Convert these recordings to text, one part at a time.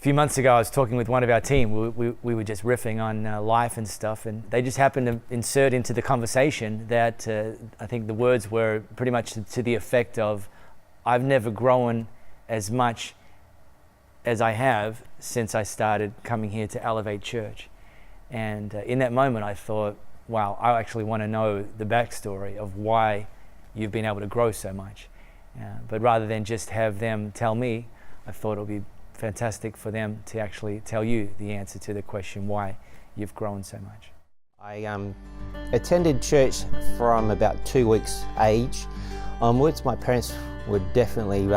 few months ago, I was talking with one of our team. We were just riffing on life and stuff, and they just happened to insert into the conversation that I think the words were pretty much to the effect of, I've never grown as much as I have since I started coming here to Elevate Church. And in that moment, I thought, wow, I actually want to know the backstory of why you've been able to grow so much. But rather than just have them tell me, I thought it would be fantastic for them to actually tell you the answer to the question why you've grown so much. I attended church from about 2 weeks age onwards. My parents were definitely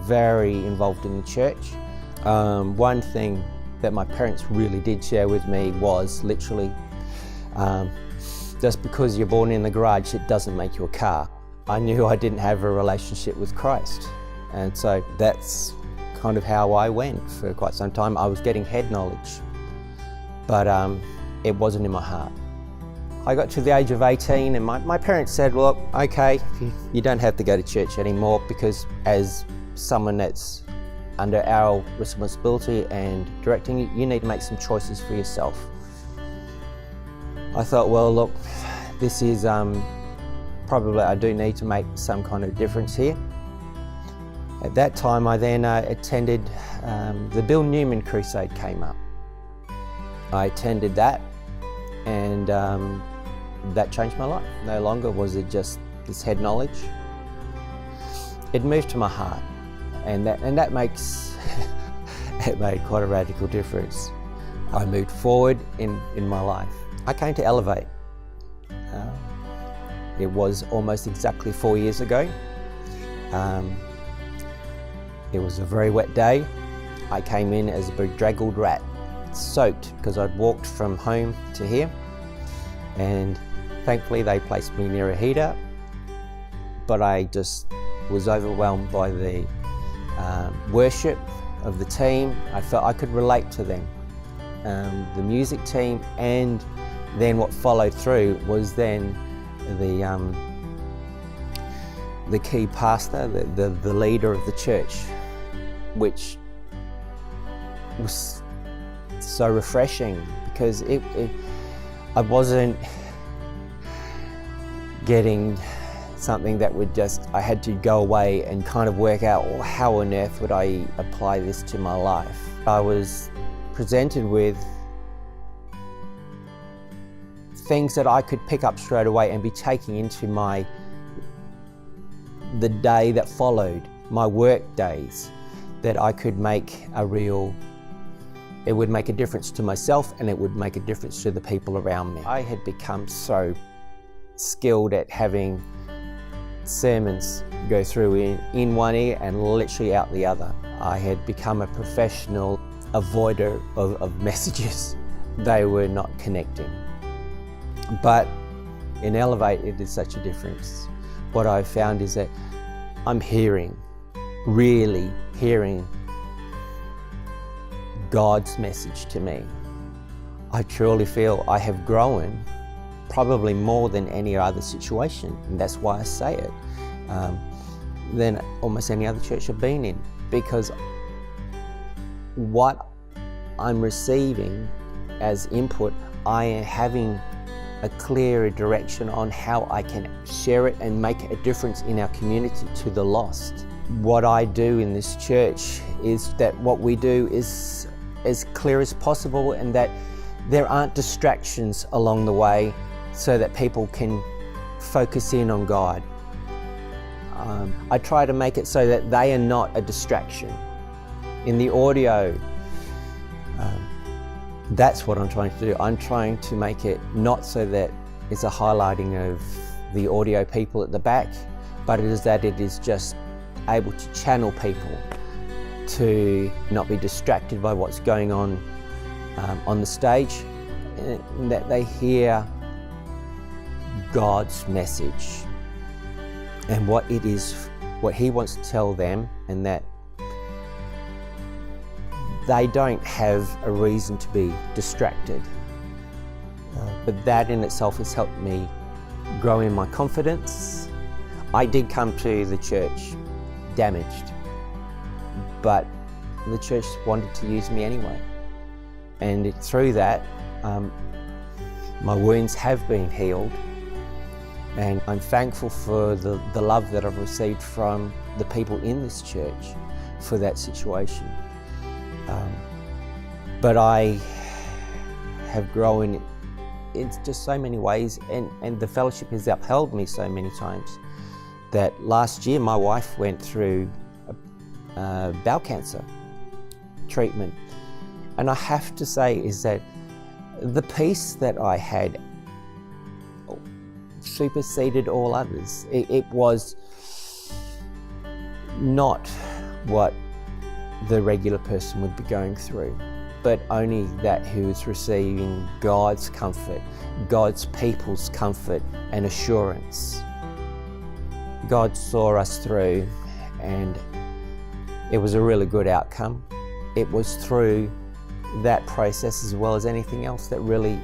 very involved in the church. One thing that my parents really did share with me was literally, just because you're born in the garage, it doesn't make you a car. I knew I didn't have a relationship with Christ, and so that's kind of how I went for quite some time. I was getting head knowledge, but it wasn't in my heart. I got to the age of 18 and my parents said, well, okay, you don't have to go to church anymore, because as someone that's under our responsibility and directing you, you need to make some choices for yourself. I thought, well, look, this is probably, I do need to make some kind of difference here. At that time, I then attended the Bill Newman Crusade came up. I attended that, and that changed my life. No longer was it just this head knowledge. It moved to my heart, and that makes it made quite a radical difference. I moved forward in my life. I came to Elevate. It was almost exactly 4 years ago. It was a very wet day. I came in as a bedraggled rat, soaked, because I'd walked from home to here, and thankfully they placed me near a heater, but I just was overwhelmed by the worship of the team. I felt I could relate to them, the music team, and then what followed through was then the key pastor, the leader of the church, which was so refreshing, because I wasn't getting something that would just, I had to go away and kind of work out, well, how on earth would I apply this to my life. I was presented with things that I could pick up straight away and be taking into the day that followed, my work days, that I could make it would make a difference to myself, and it would make a difference to the people around me. I had become so skilled at having sermons go through in one ear and literally out the other. I had become a professional avoider of messages. They were not connecting. But in Elevate, it is such a difference. What I've found is that I'm really hearing God's message to me. I truly feel I have grown probably more than any other situation, and that's why I say it, than almost any other church I've been in, because what I'm receiving as input, I am having a clearer direction on how I can share it and make a difference in our community to the lost. What I do in this church is that what we do is as clear as possible, and that there aren't distractions along the way, so that people can focus in on God. I try to make it so that they are not a distraction. In the audio, that's what I'm trying to do. I'm trying to make it not so that it's a highlighting of the audio people at the back, but it is that it is just able to channel people to not be distracted by what's going on the stage, and that they hear God's message and what it is, what He wants to tell them, and that they don't have a reason to be distracted. But that in itself has helped me grow in my confidence. I did come to the church damaged, but the church wanted to use me anyway. And through that, my wounds have been healed, and I'm thankful for the love that I've received from the people in this church for that situation. But I have grown in just so many ways, and the fellowship has upheld me so many times that last year my wife went through bowel cancer treatment. And I have to say is that the peace that I had superseded all others. It was not what the regular person would be going through, but only that who is receiving God's comfort, God's people's comfort and assurance. God saw us through, and it was a really good outcome. It was through that process, as well as anything else, that really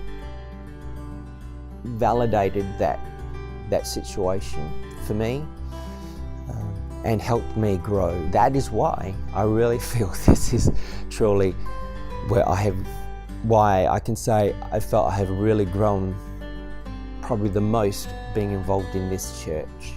validated that situation for me and helped me grow. That is why I really feel this is truly why I can say I felt I have really grown probably the most being involved in this church.